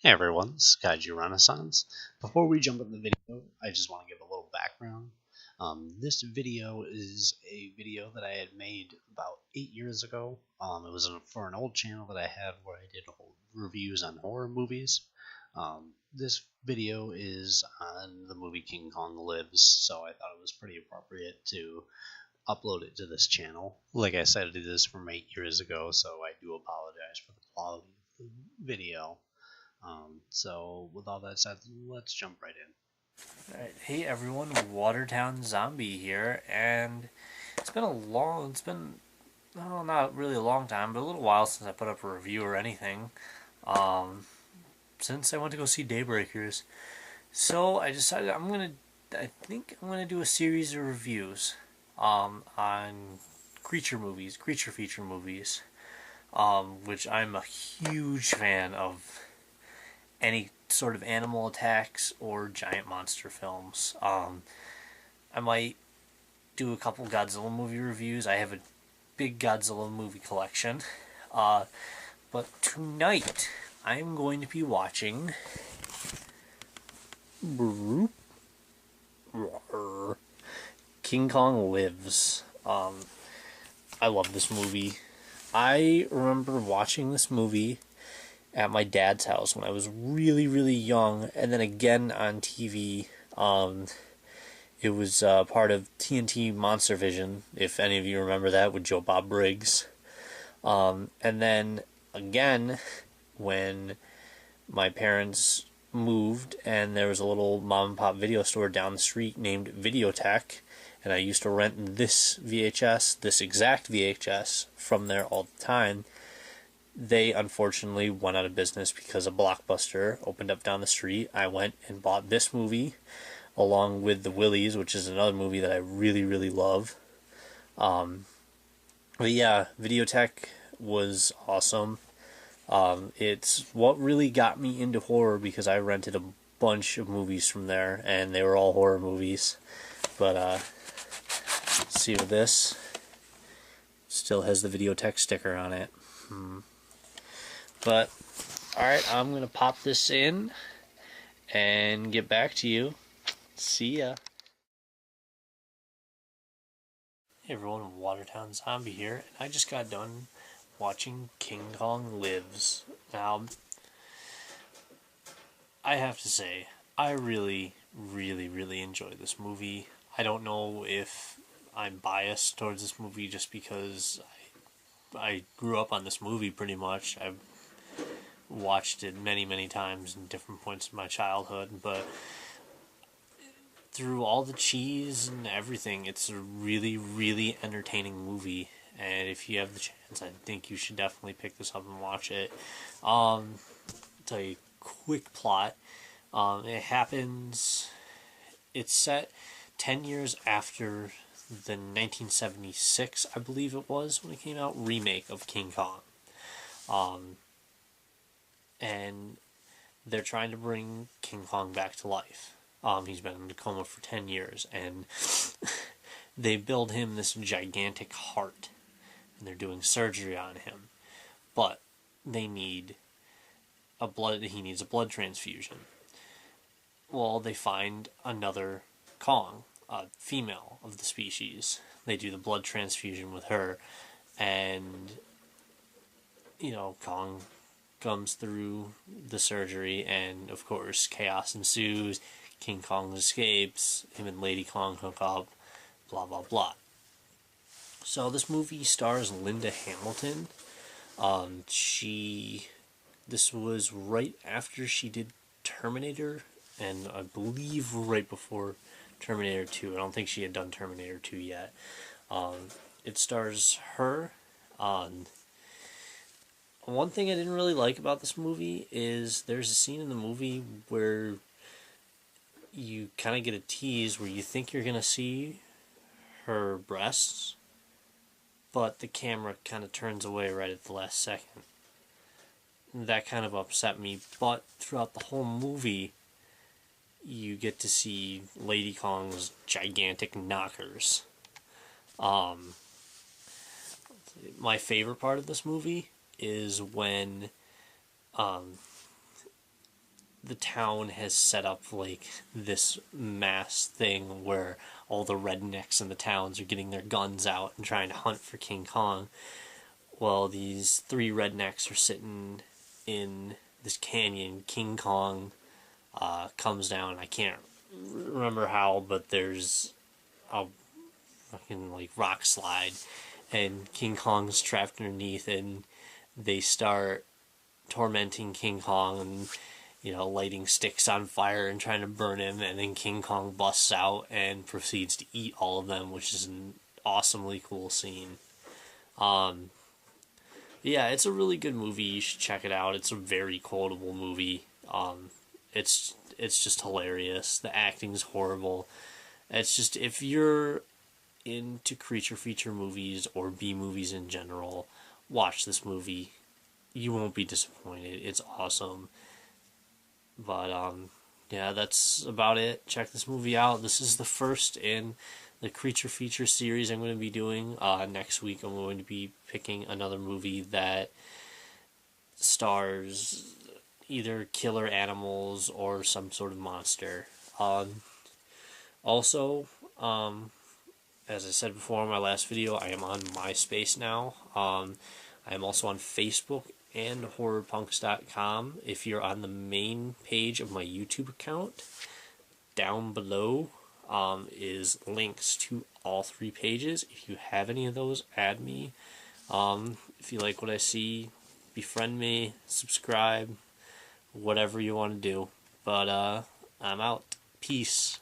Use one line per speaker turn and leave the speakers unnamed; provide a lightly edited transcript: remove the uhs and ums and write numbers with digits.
Hey everyone, this is KAIJU Renaissance. Before we jump into the video, I just want to give a little background. This video is a video that I had made about 8 years ago. It was for an old channel that I had where I did reviews on horror movies. This video is on the movie King Kong Lives, so I thought it was pretty appropriate to upload it to this channel. Like I said, I did this from 8 years ago, so I do apologize for the quality of the video. So with all that said, let's jump right in.
Alright, hey everyone, Watertown Zombie here, and it's been, oh, not really a long time, but a little while since I put up a review or anything, since I went to go see Daybreakers. So I decided I think I'm gonna do a series of reviews, on creature feature movies, which I'm a huge fan of any sort of animal attacks or giant monster films. I might do a couple Godzilla movie reviews. I have a big Godzilla movie collection. But tonight I'm going to be watching King Kong Lives. I love this movie. I remember watching this movie at my dad's house when I was really, really young, and then again on TV. It was part of TNT Monster Vision, if any of you remember that, with Joe Bob Briggs. And then again when my parents moved and there was a little mom and pop video store down the street named Videotech, and I used to rent this exact VHS from there all the time. They unfortunately went out of business because a Blockbuster opened up down the street. I went and bought this movie along with The Willies, which is another movie that I really, really love. But yeah, Videotech was awesome. It's what really got me into horror because I rented a bunch of movies from there and they were all horror movies. But let's see, with this, still has the Videotech sticker on it. But, alright, I'm going to pop this in and get back to you. See ya. Hey everyone, Watertown Zombie here, and I just got done watching King Kong Lives. Now, I have to say, I really, really, really enjoy this movie. I don't know if I'm biased towards this movie just because I grew up on this movie pretty much. I've watched it many, many times in different points of my childhood, but through all the cheese and everything, it's a really, really entertaining movie. And if you have the chance, I think you should definitely pick this up and watch it. Tell you a quick plot. It's set 10 years after the 1976, I believe it was, when it came out, remake of King Kong. And they're trying to bring King Kong back to life. He's been in a coma for 10 years, and they build him this gigantic heart, and they're doing surgery on him. But he needs a blood transfusion. Well, they find another Kong, a female of the species. They do the blood transfusion with her, and, Kong comes through the surgery, and of course chaos ensues. King Kong escapes, him and Lady Kong hook up, blah blah blah. So this movie stars Linda Hamilton. This was right after she did Terminator, and I believe right before Terminator 2. I don't think she had done Terminator 2 yet. It stars her. One thing I didn't really like about this movie is there's a scene in the movie where you kind of get a tease where you think you're going to see her breasts, but the camera kind of turns away right at the last second. That kind of upset me, but throughout the whole movie, you get to see Lady Kong's gigantic knockers. My favorite part of this movie is when the town has set up like this mass thing where all the rednecks in the towns are getting their guns out and trying to hunt for King Kong. Well, these three rednecks are sitting in this canyon. King Kong comes down. I can't remember how, but there's a fucking like rock slide, and King Kong's trapped underneath, and they start tormenting King Kong and lighting sticks on fire and trying to burn him, and then King Kong busts out and proceeds to eat all of them, which is an awesomely cool scene. Yeah, it's a really good movie. You should check it out. It's a very quotable movie. It's just hilarious. The acting's horrible. It's just, if you're into creature feature movies or B movies in general, watch this movie. You won't be disappointed. It's awesome. But yeah, that's about it. Check this movie out. This is the first in the creature feature series I'm going to be doing. Next week I'm going to be picking another movie that stars either killer animals or some sort of monster. Also, as I said before in my last video, I am on MySpace now. I am also on Facebook and horrorpunks.com. If you're on the main page of my YouTube account, down below is links to all three pages. If you have any of those, add me. If you like what I see, befriend me, subscribe, whatever you want to do. But I'm out. Peace.